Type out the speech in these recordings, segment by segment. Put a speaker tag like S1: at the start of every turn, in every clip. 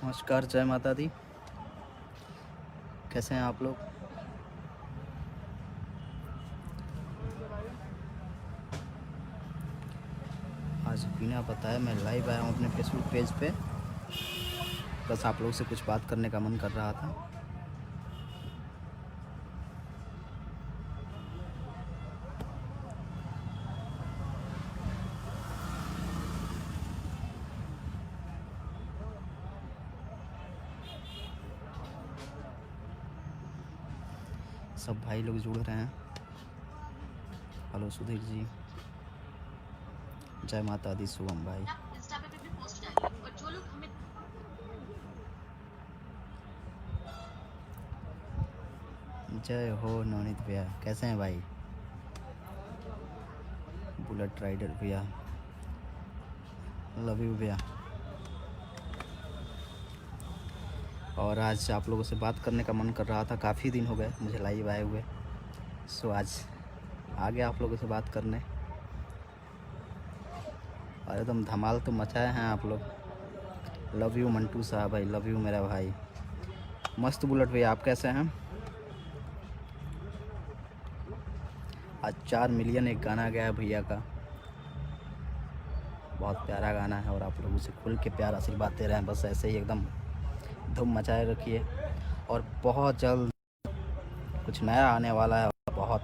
S1: नमस्कार, जय माता दी। कैसे हैं आप लोग? आज बिना बताए मैं लाइव आया हूँ अपने फेसबुक पेज पे। बस आप लोगों से कुछ बात करने का मन कर रहा था। सब भाई लोग जुड़ रहे हैं। हेलो सुधीर जी, जय माता दी। शुभम भाई, जय हो नवनीत भैया। कैसे हैं भाई? बुलेट राइडर भैया, लव यू भैया। और आज आप लोगों से बात करने का मन कर रहा था, काफ़ी दिन हो गए मुझे लाइव आए हुए। सो आज आ गया आप लोगों से बात करने। और एकदम धमाल तो मचाए हैं आप लोग। लव यू मंटू साहब भाई, लव यू मेरा भाई। मस्त बुलेट भैया, आप कैसे हैं? आज 4 मिलियन एक गाना गया है भैया का। बहुत प्यारा गाना है और आप लोग उसे खुल के प्यार आशीर्वाद दे रहे हैं। बस ऐसे ही एकदम धूम मचाए रखिए। और बहुत जल्द कुछ नया आने वाला है, बहुत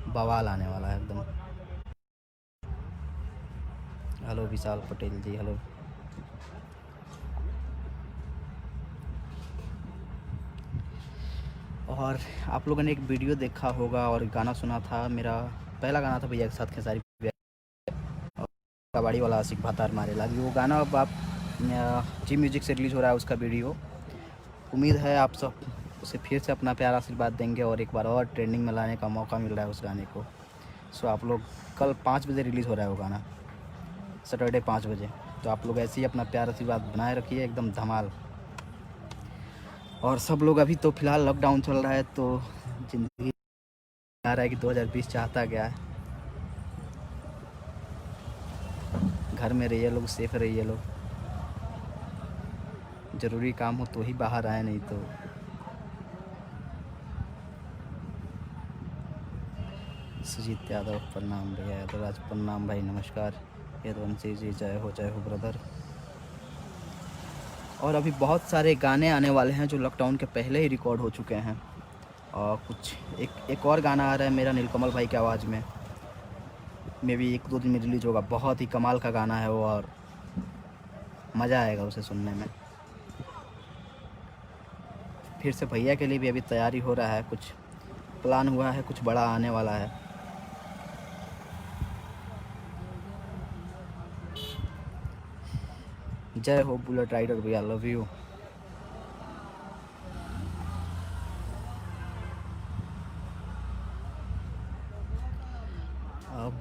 S1: बवाल आने वाला है एकदम। हेलो विशाल पटेल जी, हेलो। और आप लोगों ने एक वीडियो देखा होगा और गाना सुना था। मेरा पहला गाना था भैया के साथ, खेसारी कबाड़ी वाला आशिक भातार मारे लागी। वो गाना अब आप जी म्यूजिक से रिलीज़ हो रहा है उसका वीडियो। उम्मीद है आप सब उसे फिर से अपना प्यार आशीर्वाद देंगे और एक बार और ट्रेंडिंग में लाने का मौका मिल रहा है उस गाने को। सो आप लोग, कल 5 बजे रिलीज़ हो रहा है वो गाना, सैटरडे 5 बजे। तो आप लोग ऐसे ही अपना प्यार आशीर्वाद बनाए रखिए, एकदम धमाल। और सब लोग, अभी तो फ़िलहाल लॉकडाउन चल रहा है तो ज़िंदगी आ रहा है कि 2020 चाहता क्या है। घर में रहिए लोग, सेफ रहिए लोग। ज़रूरी काम हो तो ही बाहर आए, नहीं तो। सुजीत यादव प्रणाम भैया। यादवराज प्रणाम भाई, नमस्कार। यदवंशी जी, जय हो ब्रदर। और अभी बहुत सारे गाने आने वाले हैं जो लॉकडाउन के पहले ही रिकॉर्ड हो चुके हैं। और कुछ एक और गाना आ रहा है मेरा नीलकमल भाई की आवाज़ में। मे भी 1-2 दिन में रिलीज़ होगा। बहुत ही कमाल का गाना है वो और मज़ा आएगा उसे सुनने में। फिर से भैया के लिए भी अभी तैयारी हो रहा है, कुछ प्लान हुआ है, कुछ बड़ा आने वाला है। जय हो बुलेट राइडर भैया, लव यू।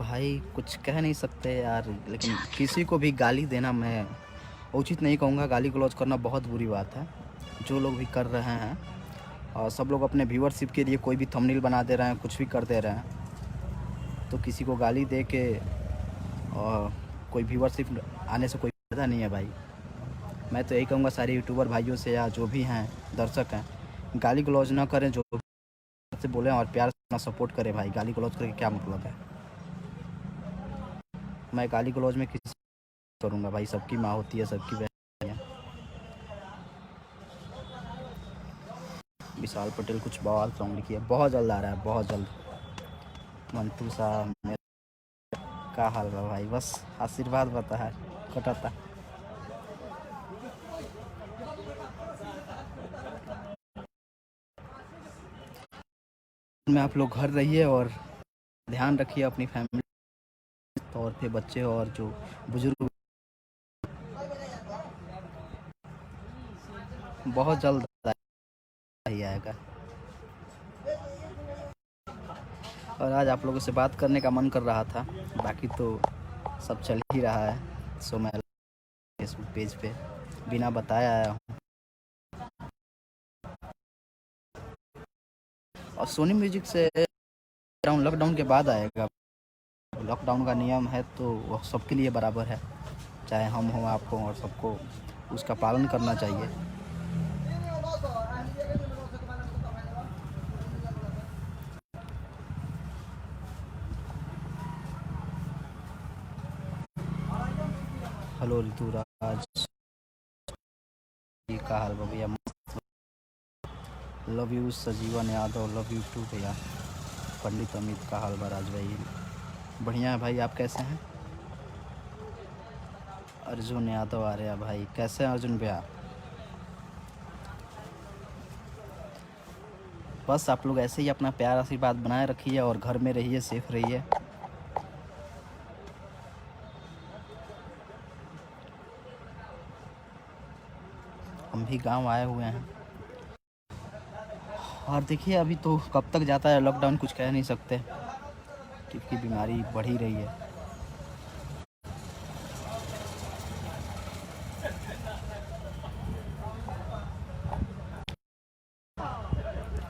S1: भाई कुछ कह नहीं सकते यार, लेकिन किसी को भी गाली देना मैं उचित नहीं कहूँगा। गाली गलौज करना बहुत बुरी बात है, जो लोग भी कर रहे हैं। और सब लोग अपने व्यूअरशिप के लिए कोई भी थंबनेल बना दे रहे हैं, कुछ भी कर दे रहे हैं। तो किसी को गाली दे के और कोई व्यूअरशिप आने से कोई फ़ायदा नहीं है भाई। मैं तो यही कहूँगा सारे यूट्यूबर भाइयों से या जो भी हैं दर्शक हैं, गाली गलौज ना करें, जो से बोलें और प्यार से सपोर्ट करें भाई। गाली गलौज करके क्या मतलब है? मैं गाली गलौज में किसी करूँगा भाई, सबकी माँ होती है, सबकी बहन है। विशाल पटेल कुछ बवाल सॉन्ग लिखी है, बहुत जल्द आ रहा है, बहुत जल्द। मंटू साहब, मेरा क्या हाल है भाई? बस आशीर्वाद बता है, कटता। में आप लोग घर रहिए और ध्यान रखिए अपनी फैमिली तौर पे, बच्चे और जो बुजुर्ग। बहुत जल्द ही आएगा। और आज आप लोगों से बात करने का मन कर रहा था, बाकी तो सब चल ही रहा है। सो मैं फेसबुक पेज पे बिना बताए आया हूँ। और सोनी म्यूजिक से लॉकडाउन के बाद आएगा। लॉकडाउन का नियम है तो वह सबके लिए बराबर है, चाहे हम हों, आप हों, और सबको उसका पालन करना चाहिए। हेलो ऋतुराज जी, का हाल बा भैया? Love you Sajivan Yadav, love you too भैया। पंडित अमित, का हाल बा राज भाई? बढ़िया है भाई, आप कैसे हैं? अर्जुन यादव आर्या भाई, कैसे हैं अर्जुन भैया? बस आप लोग ऐसे ही अपना प्यार आशीर्वाद बनाए रखिए और घर में रहिए, सेफ रहिए। हम भी गांव आए हुए हैं और देखिए अभी तो कब तक जाता है लॉकडाउन, कुछ कह नहीं सकते क्योंकि बीमारी बढ़ ही रही है।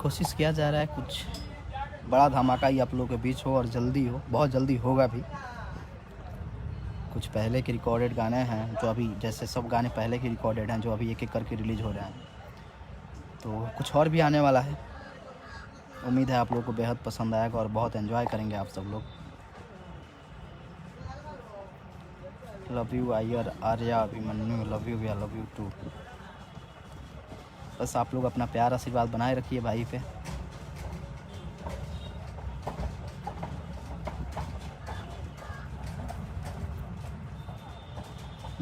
S1: कोशिश किया जा रहा है कुछ बड़ा धमाका ही आप लोगों के बीच हो और जल्दी हो, बहुत जल्दी होगा भी। कुछ पहले के रिकॉर्डेड गाने हैं जो अभी, जैसे सब गाने पहले के रिकॉर्डेड हैं जो अभी एक एक करके रिलीज़ हो रहे हैं, तो कुछ और भी आने वाला है। उम्मीद है आप लोगों को बेहद पसंद आएगा और बहुत एंजॉय करेंगे आप सब लोग। लव यू आयर आर्या अभिमन्यु, लव यू भैया, लव यू टू। बस आप लोग अपना प्यार आशीर्वाद बनाए रखिए भाई पे।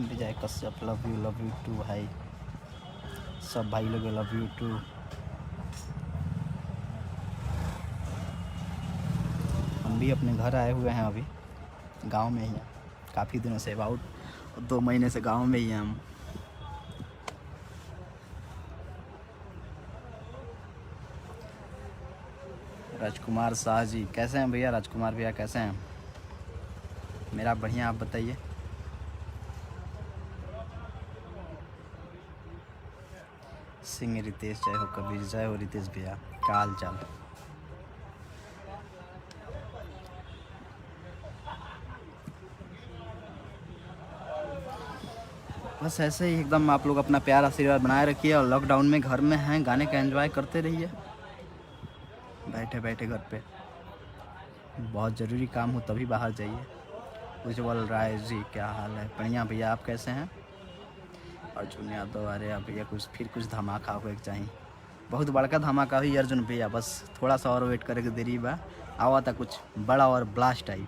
S1: विजय कश्यप, लव यू टू भाई। सब भाई लोग लव यू टू। हम भी अपने घर आए हुए हैं अभी, गांव में ही हैं काफ़ी दिनों से, अबाउट 2 महीने से गांव में ही हैं हम। राजकुमार शाह जी, कैसे हैं भैया? राजकुमार भैया कैसे हैं? मेरा बढ़िया, आप बताइए। सिंह रितेश, जय हो कबीर, जय हो रितेश भैया, का हाल चाल? बस ऐसे ही एकदम आप लोग अपना प्यार आशीर्वाद बनाए रखिए और लॉकडाउन में घर में हैं, गाने का एंजॉय करते रहिए बैठे बैठे घर पे। बहुत ज़रूरी काम हो तभी बाहर जाइए। उज्जवल राय जी, क्या हाल है? बढ़िया भैया, आप कैसे हैं? अर्जुन यादव, अरे भैया कुछ धमाका हो एक चाहिए, बहुत बड़का धमाका हुई अर्जुन भैया, बस थोड़ा सा और वेट करे के देरी बा, आवा था कुछ बड़ा और ब्लास्ट आई।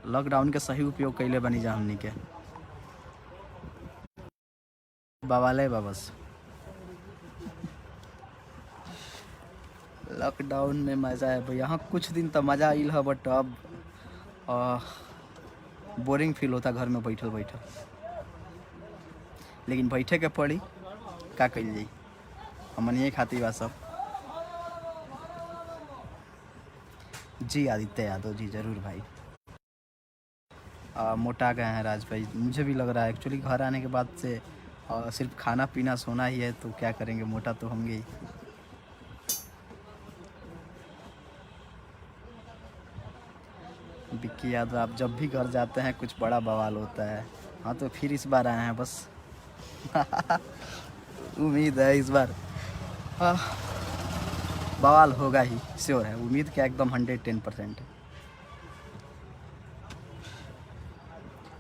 S1: लॉकडाउन के सही उपयोग कैले बनी जा हमनी के, बवाले बा बस। लॉकडाउन में मज़ा है भैया, हाँ कुछ दिन तो मज़ा आइल है, बट अब बोरिंग फील होता घर में बैठल बैठल, लेकिन बैठे के पड़ी, का कल जाई, हमनिए खाती बा सब। जी आदित्य यादव जी, ज़रूर भाई। मोटा गए हैं राज भाई, मुझे भी लग रहा है एक्चुअली, घर आने के बाद से सिर्फ खाना पीना सोना ही है, तो क्या करेंगे, मोटा तो होंगे ही। विक्की यादव, आप जब भी घर जाते हैं कुछ बड़ा बवाल होता है। हाँ तो फिर इस बार आए हैं बस। उम्मीद है इस बार बवाल होगा ही, श्योर है, उम्मीद क्या एकदम 110% है।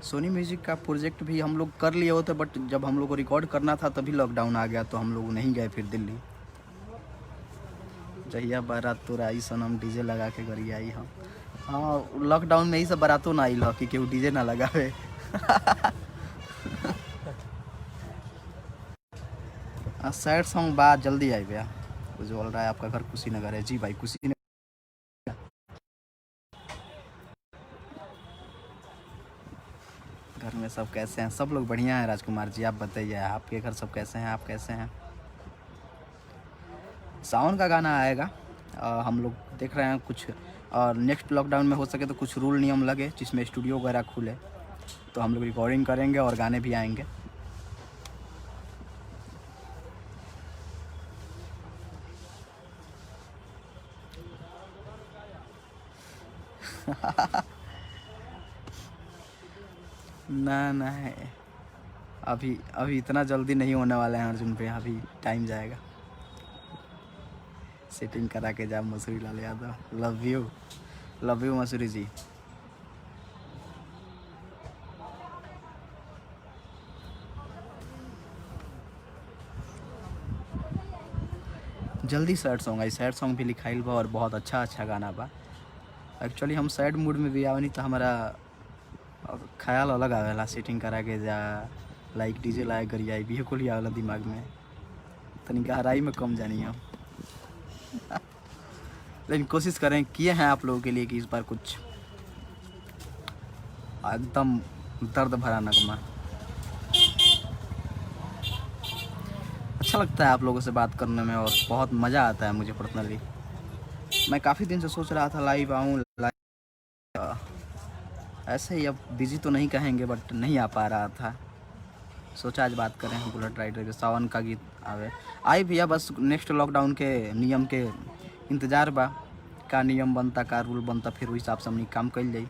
S1: सोनी म्यूजिक का प्रोजेक्ट भी हम लोग कर लिए होते, बट जब हम लोग को रिकॉर्ड करना था तभी लॉकडाउन आ गया, तो हम लोग नहीं गए फिर दिल्ली। जहिया बारात तो आई सनम, डीजे लगा के गरी आई हम। हाँ लॉकडाउन में ही सब बारातों ना आइल कि केहू डीजे ना लगावे। सैड सॉन्ग बाद जल्दी आई भैया। कुछ बोल रहा है आपका घर कुशीनगर है? जी भाई कुशीनगर। घर में सब कैसे हैं? सब लोग बढ़िया हैं राजकुमार जी, आप बताइए आपके घर सब कैसे हैं, आप कैसे हैं? सावन का गाना आएगा, हम लोग देख रहे हैं कुछ, और नेक्स्ट लॉकडाउन में हो सके तो कुछ रूल नियम लगे जिसमें स्टूडियो वगैरह खुले, तो हम लोग रिकॉर्डिंग करेंगे और गाने भी आएंगे। ना ना है, अभी अभी इतना जल्दी नहीं होने वाला है अर्जुन पे, अभी टाइम जाएगा। सेटिंग करा के जा मसूरी लाल यादव। लव यू मसूरी जी। जल्दी sad song I, sad song भी लिखाइल बा और बहुत अच्छा गाना बा। एक्चुअली हम सैड मूड में भी आवनी तो हमारा ख्याल अलग आवेला, सेटिंग करा के जा लाइक डीजे लाए गरियाई भी को लिया आवेला दिमाग में, तनी गहराई में कम जानी हम। लेकिन कोशिश करें किए हैं आप लोगों के लिए कि इस बार कुछ एकदम दर्द भरा नगमा। अच्छा लगता है आप लोगों से बात करने में और बहुत मज़ा आता है मुझे पर्सनली। मैं काफ़ी दिन से सोच रहा था लाइव आऊँ, ऐसे ही, अब बिज़ी तो नहीं कहेंगे बट नहीं आ पा रहा था। सोचा आज बात करें हम बुलेट राइडर के। सावन का गीत आवे आई भैया, बस नेक्स्ट लॉकडाउन के नियम के इंतज़ार बा, का नियम बनता का रूल बनता, फिर वही हिसाब से हमनी काम कल जाई।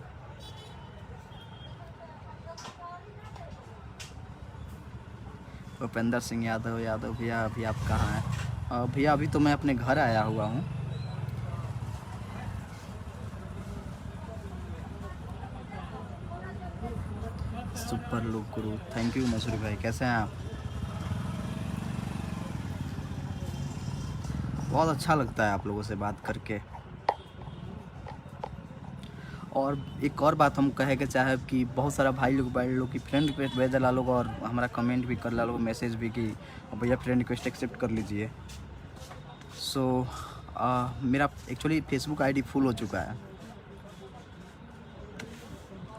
S1: भूपेंद्र सिंह यादव भैया अभी आप कहाँ हैं? भैया अभी तो मैं अपने घर आया हुआ हूँ। Super look Guru, thank you Mussoorie भाई, कैसे हैं आप? बहुत अच्छा लगता है आप लोगों से बात करके। और एक और बात हम कहे के चाहे कि बहुत सारा भाई लोग की फ्रेंड रिक्वेस्ट भेज ला लोग और हमारा कमेंट भी कर ला लोग, मैसेज भी कि भैया फ्रेंड रिक्वेस्ट एक्सेप्ट कर लीजिए। सो मेरा एक्चुअली फेसबुक आईडी फुल हो चुका है,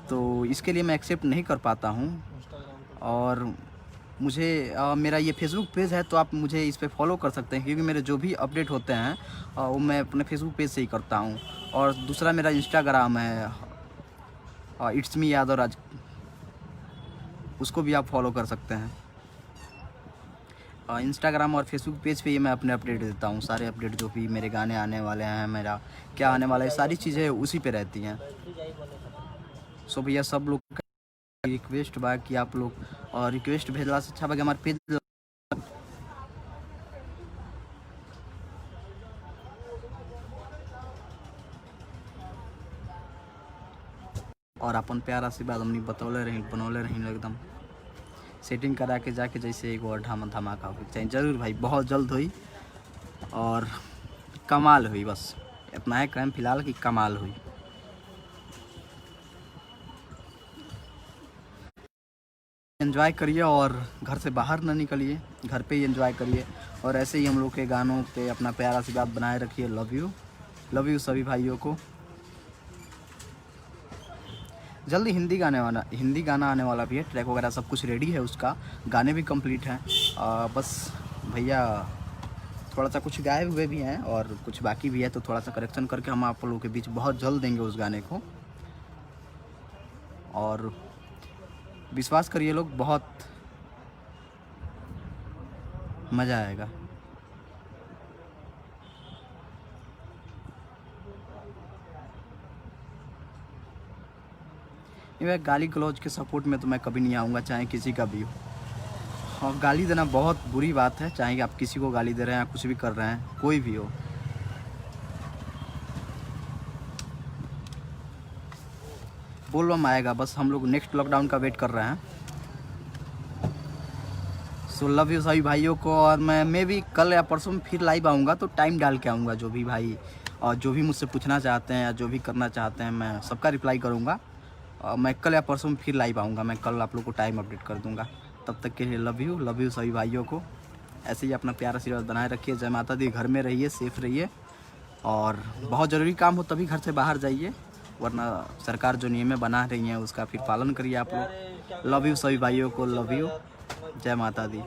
S1: तो इसके लिए मैं एक्सेप्ट नहीं कर पाता हूँ। और मुझे मेरा ये फेसबुक पेज है, तो आप मुझे इस पे फॉलो कर सकते हैं, क्योंकि मेरे जो भी अपडेट होते हैं वो मैं अपने फेसबुक पेज से ही करता हूँ। और दूसरा मेरा इंस्टाग्राम है, इट्स मी यादव राज, उसको भी आप फॉलो कर सकते हैं। इंस्टाग्राम और फेसबुक पेज पे ही मैं अपने अपडेट देता हूँ, सारे अपडेट जो भी मेरे गाने आने वाले हैं, मेरा क्या आने वाला है, सारी चीज़ें उसी पे रहती हैं। सो भैया सब लोग रिक्वेस्ट बा कि आप लोग रिक्वेस्ट भेजला से अच्छा बा कि हमारे पेज और अपन प्यार आशीर्वाद हमनी बनौले रही एकदम सेटिंग करा के जाके, जैसे एक और धमाका हो चाहिए जरूर भाई, बहुत जल्द हुई और कमाल हुई। बस इतना है कहें फिलहाल कि कमाल हुई। एंजॉय करिए और घर से बाहर ना निकलिए, घर पे ही एंजॉय करिए और ऐसे ही हम लोग के गानों पे अपना प्यार आशीर्वाद बनाए रखिए। लव यू सभी भाइयों को। जल्दी हिंदी गाना आने वाला भी है, ट्रैक वगैरह सब कुछ रेडी है, उसका गाने भी कंप्लीट हैं। बस भैया थोड़ा सा कुछ गाए हुए भी हैं और कुछ बाकी भी है, तो थोड़ा सा करेक्शन करके हम आप लोगों के बीच बहुत जल्द देंगे उस गाने को। और विश्वास करिए लोग, बहुत मज़ा आएगा। ये गाली गलौज के सपोर्ट में तो मैं कभी नहीं आऊँगा, चाहे किसी का भी हो। और गाली देना बहुत बुरी बात है, चाहे आप किसी को गाली दे रहे हैं या कुछ भी कर रहे हैं, कोई भी हो। बोलबम आएगा, बस हम लोग नेक्स्ट लॉकडाउन का वेट कर रहे हैं। सो लव यू सभी भाइयों को। और मैं भी कल या परसों में फिर लाइव आऊँगा, तो टाइम डाल के आऊँगा। जो भी भाई और जो भी मुझसे पूछना चाहते हैं या जो भी करना चाहते हैं, मैं सबका रिप्लाई करूँगा। मैं कल या परसों में फिर लाइव आऊँगा, मैं कल आप लोग को टाइम अपडेट कर दूँगा। तब तक के लिए लव यू सभी भाइयों को। ऐसे ही अपना प्यार आशीर्वाद बनाए रखिए। जय माता दी। घर में रहिए, सेफ रहिए और बहुत ज़रूरी काम हो तभी घर से बाहर जाइए, वरना सरकार जो नियम बना रही हैं उसका फिर पालन करिए आप लोग। लव यू सभी भाइयों को, लव यू। जय माता दी।